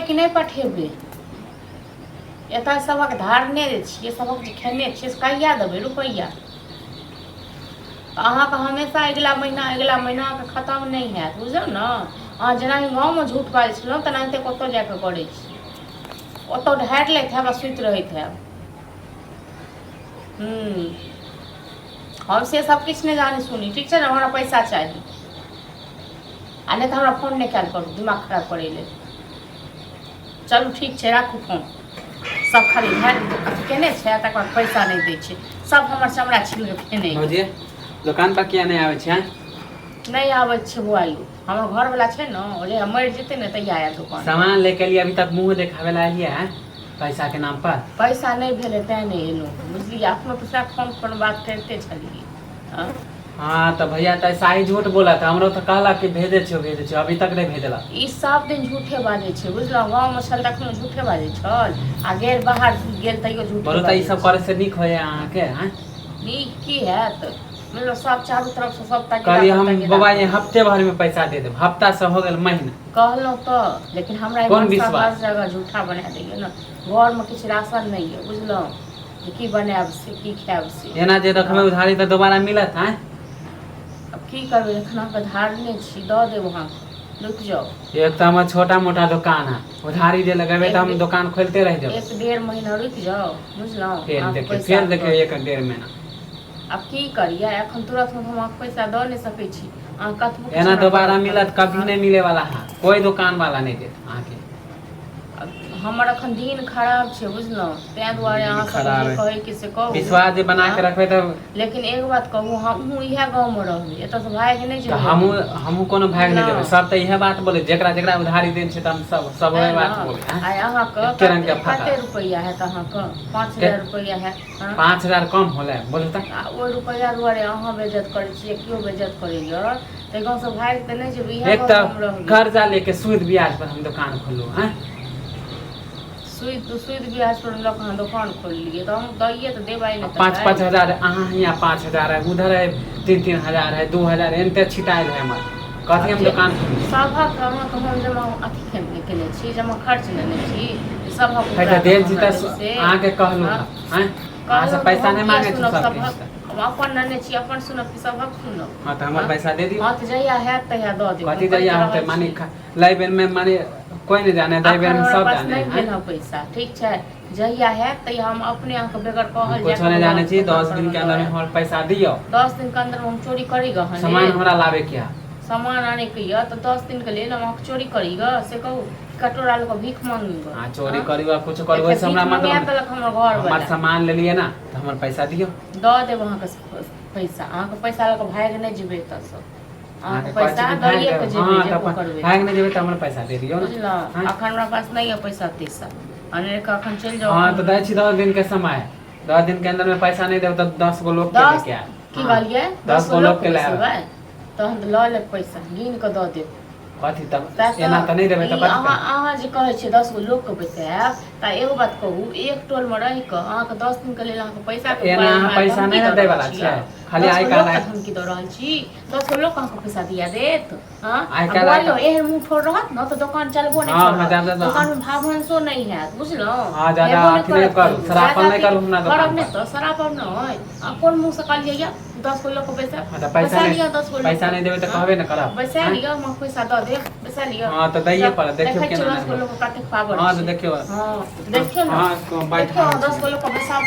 कि नहीं पठेबे एतऽ सबक धारने छियै सबक जे खेने छियै से कहिया देबै रुपैआ अहाँके हमेशा अगिला महीनाके खत्म नहीं हैत बुझल ने अहाँ जेनाहि गाँवमे झूठ बाजै छलहुँ तेनाहिते कतौ जाके करै छी ओतौ ढारि लैत हैब आ सुति रहैत हैब हम से सब किछु नहीं जानी सुनी ठीक है ना हमरा पैसा चाहिए आ नहीं तो हमरा फोन नहीं कल करू दिमाग खराब करे ले चलू ठीक है राखू फोन सब खाली ढारि केने छै तकर बाद पैसा नहीं दै छै सब हमर चमड़ा छील के खेने दुकान पर किया नहीं आवे छै नहीं आवे छै बुआइयो हमर घर वाला छै न ओले मर जेते न तैया आया दुकान सामान लेके लिए अभी तक मुंह देखावे ला लिया है पैसा के नाम पर पैसा नहीं भेले तै नहीं एलो बुझलिए अपनो पैसा फोन पर बात करते छलिए हाँ तो भैया तो ऐसा ही झूठ बोला था हमरो तो कहला कि भेजे छो अभी तक नहीं भेजला ई सब दिन झूठे बाजे छै बुझलो गांव में छल तखनो झूठे बाजे छल आ गेल बाहर गेल तइयो झूठे बोलो त ई सब करे से निक होय अहाँ के हैं निक की हैत मतलब सब चारों तरफ से सब तक कहली हम बाबा ये हफ्ते भर में पैसा दे देब हफ्ता से हो गेल महीना कहलो तो लेकिन हमरा कौन विश्वास जगह झूठा बना देलिए ना घर में किछ राशन नहीं है बुझलो की बनाब से की खाब से एना जे रखबे उधारी त दोबारा मिलत हैं अब की करबे एखना के धारने छी द देब वहां रुक जाओ एक तो हमर छोटा मोटा दुकान है उधारी जे लगाबे त हम दुकान खोलते रह जाब 1.5 महीना रुक जाओ बुझलो फिर देखिए 1.5 महीना अब की करिए एखन तुरंत हम पैसा द नहीं सकै छी अहाँ कतबो एना दोबारा मिलत कभी नहीं मिले वाला है कोई दुकान वाला नहीं देत अहाँ के हमर अखन दिन खराब छै बुझलो तै दुआरे अहाँ सब जे कहै कि से कहू विश्वास जे बना के रखबे त लेकिन एक बात कहू हमहू इहे गांव में रहबे एत से भाग नहीं जेबै हमहू कोनो भाग नहीं देबै सब त इहे बात बोले जेकरा जेकरा उधारी देन छै त हम सब वही बात बोले आय अहाँ के कते रुपैया है त अहाँ के 5000 रुपैया है 5000 कम होले बोले त ओ रुपैया दुआरे अहाँ बेइज्जत करै छियै कियो बेइज्जत करैया त गांव से भाग त नहीं जेबै इहे एक त कर्जा लेके सूद ब्याज पर हम दुकान खोललो हैं सुध ब्याज पर लोग दुकान खोल लिए तो हम दैये तो देबै नहीं 5-5 हजार अहाँ यहाँ 5 हजार है उधर है 3-3 हजार है 2 हजार एनते छिटाइल है हमर कथी हम दुकान सबक अहाँ के हम जमा अथी केने छी जमा खर्च लेने छी सबक है त देल छी त अहाँ के कहलु हैं अहाँ से पैसा नहीं मांगे छी सब अपन नने छी अपन सुनब कि सबक सुनब हां त हमर पैसा दे दियो हां त जहिया है तहिया द देब कथी जहिया होते मानी लाइबेन में माने कोई नहीं जाने दाइबेन में सब जाने हैं पैसा ठीक छै जहिया है तहिया हम अपने अहाँ के बेगर कहल कुछ नहीं जाने छी 10 दिन के अंदर में हमर पैसा दियो 10 दिन के अंदर हम चोरी करी गहन सामान हमरा लावे क्या सामान आने के या तो 10 दिन के लिए हम चोरी करीगा से कहू कटोरा लोग भीख मांगूंगा हां चोरी करीगा कुछ करबे से हमरा मतलब हमर सामान ले लिए ना तो हमर पैसा दियो द देब अहाँ के पैसा अहाँ के पैसा लग भाग नहीं जेबे त सब अहाँ के पैसा दइए के जेबे जे करबे भाग नहीं जेबे त हमर पैसा दे दियो ना अखन हमरा पास नहीं है पैसा तेसा अने का अखन चल जाओ हां तो दै छी 10 दिन के समय 10 दिन के अंदर में पैसा नहीं देब त 10 गो लोग के लेके आ की कहलिए 10 गो लोग के ले तो हम ल ले पैसा गिन के द देब कथी तब एना त नहीं देबे त अहाँ जे कहै छी 10 गो लोग के पैसा त एगो बात कहू एक टोल में रह के अहाँ के 10 दिन के लेल अहाँ के पैसा के एना अहाँ पैसा नहीं दे वाला छै खाली आई काल हम की द रहल छी 10 गो लोग अहाँ के पैसा दिया देत हां आई काल एहन मुंह ठोर रहत न त दुकान चलबो नहीं करत दुकान में भावंसो नहीं हैत बुझलो हां ज्यादा अथी कर सरापन नहीं करू ना करब नहीं तो सरापन नहीं अपन मुंह से कहलिए या 10 गो लोग के पैसा पैसा लिया 10 गो पैसा नहीं देबे त कहबे न करब पैसा लिया हम पैसा द दे पैसा लिया हां तो दैये पर देखियो केना 10 गो लोग काटे पावर हां तो देखियो हां देखियो ना हां 10 गो लोग का पैसा